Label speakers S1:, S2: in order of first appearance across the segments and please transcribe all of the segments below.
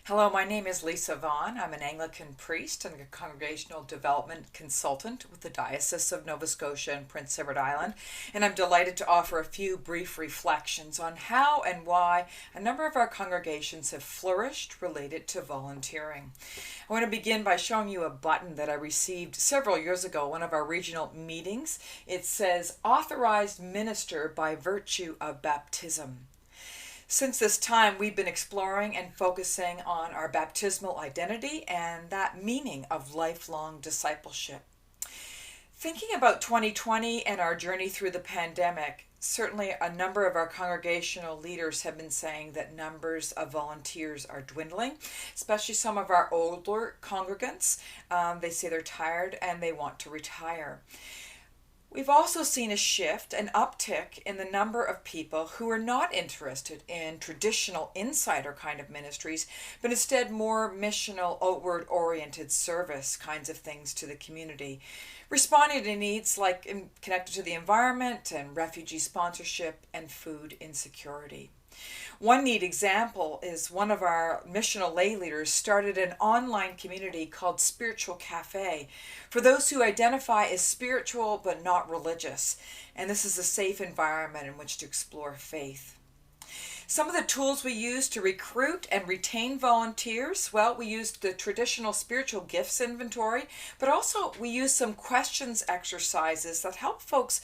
S1: Hello, my name is Lisa Vaughn. I'm an Anglican priest and a congregational development consultant with the Diocese of Nova Scotia and Prince Edward Island, and I'm delighted to offer a few brief reflections on how and why a number of our congregations have flourished related to volunteering. I want to begin by showing you a button that I received several years ago, one of our regional meetings. It says, "Authorized Minister by Virtue of Baptism." Since this time, we've been exploring and focusing on our baptismal identity and that meaning of lifelong discipleship. Thinking about 2020 and our journey through the pandemic, certainly a number of our congregational leaders have been saying that numbers of volunteers are dwindling, especially some of our older congregants. They say they're tired and they want to retire. We've also seen a shift, an uptick in the number of people who are not interested in traditional insider kind of ministries, but instead more missional, outward oriented service kinds of things to the community, responding to needs like connected to the environment and refugee sponsorship and food insecurity. One neat example is one of our missional lay leaders started an online community called Spiritual Cafe for those who identify as spiritual but not religious. And this is a safe environment in which to explore faith. Some of the tools we use to recruit and retain volunteers, well, we used the traditional spiritual gifts inventory, but also we used some questions exercises that help folks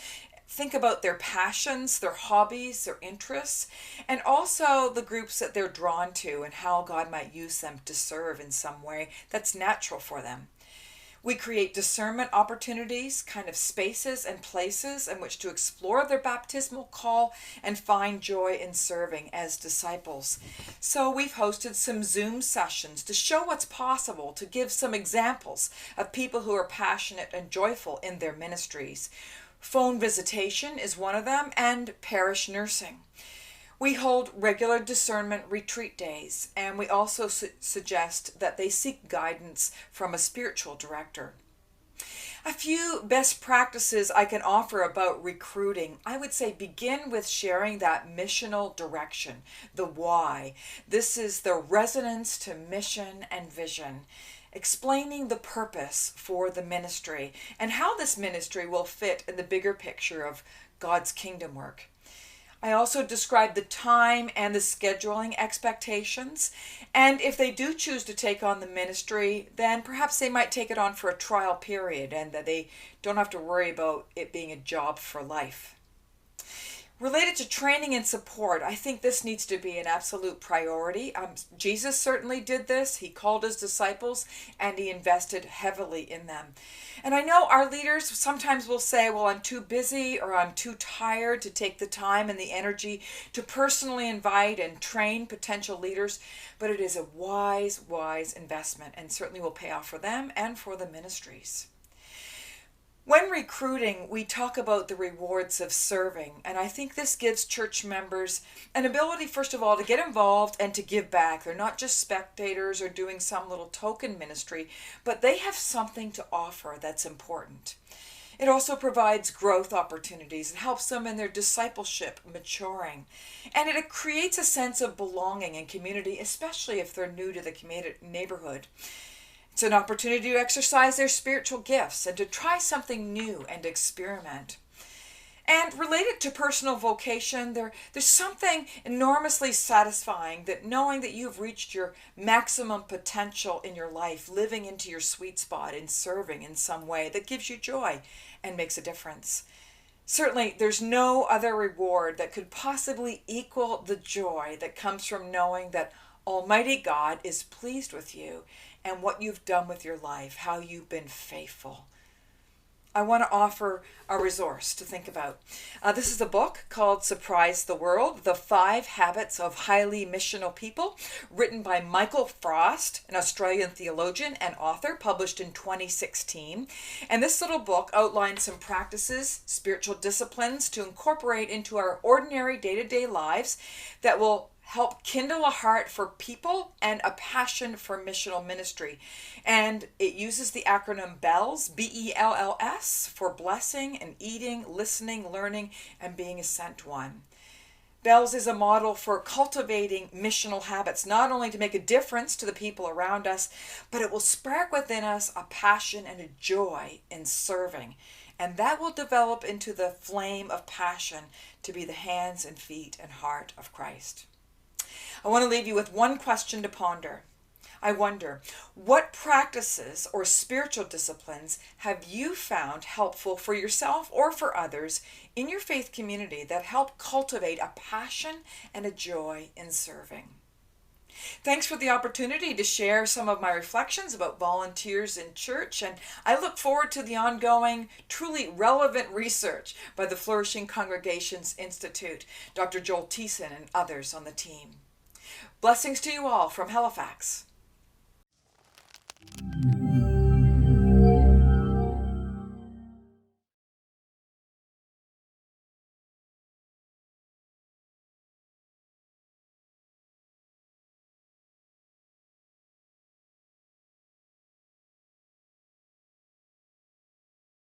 S1: think about their passions, their hobbies, their interests, and also the groups that they're drawn to and how God might use them to serve in some way that's natural for them. We create discernment opportunities, kind of spaces and places in which to explore their baptismal call and find joy in serving as disciples. So we've hosted some Zoom sessions to show what's possible, to give some examples of people who are passionate and joyful in their ministries. Phone visitation is one of them, and parish nursing. We hold regular discernment retreat days, and we also suggest that they seek guidance from a spiritual director. A few best practices I can offer about recruiting. I would say begin with sharing that missional direction, the why. This is the resonance to mission and vision, explaining the purpose for the ministry and how this ministry will fit in the bigger picture of God's kingdom work. I also describe the time and the scheduling expectations, and if they do choose to take on the ministry, then perhaps they might take it on for a trial period and that they don't have to worry about it being a job for life. Related to training and support, I think this needs to be an absolute priority. Jesus certainly did this. He called his disciples and he invested heavily in them. And I know our leaders sometimes will say, well, I'm too busy or I'm too tired to take the time and the energy to personally invite and train potential leaders. But it is a wise investment and certainly will pay off for them and for the ministries. When recruiting, we talk about the rewards of serving, and I think this gives church members an ability, first of all, to get involved and to give back. They're not just spectators or doing some little token ministry, but they have something to offer that's important. It also provides growth opportunities. It helps them in their discipleship maturing. And it creates a sense of belonging and community, especially if they're new to the neighborhood. It's an opportunity to exercise their spiritual gifts and to try something new and experiment. And related to personal vocation, there's something enormously satisfying that knowing that you've reached your maximum potential in your life, living into your sweet spot in serving in some way that gives you joy and makes a difference. Certainly, there's no other reward that could possibly equal the joy that comes from knowing that Almighty God is pleased with you and what you've done with your life, how you've been faithful. I want to offer a resource to think about. This is a book called Surprise the World, The 5 Habits of Highly Missional People, written by Michael Frost, an Australian theologian and author, published in 2016. And this little book outlines some practices, spiritual disciplines to incorporate into our ordinary day-to-day lives that will help kindle a heart for people and a passion for missional ministry. And it uses the acronym BELLS, BELLS, for blessing and eating, listening, learning, and being a sent one. BELLS is a model for cultivating missional habits, not only to make a difference to the people around us, but it will spark within us a passion and a joy in serving. And that will develop into the flame of passion to be the hands and feet and heart of Christ. I want to leave you with one question to ponder. I wonder, what practices or spiritual disciplines have you found helpful for yourself or for others in your faith community that help cultivate a passion and a joy in serving? Thanks for the opportunity to share some of my reflections about volunteers in church, and I look forward to the ongoing, truly relevant research by the Flourishing Congregations Institute, Dr. Joel Thiessen and others on the team. Blessings to you all from Halifax.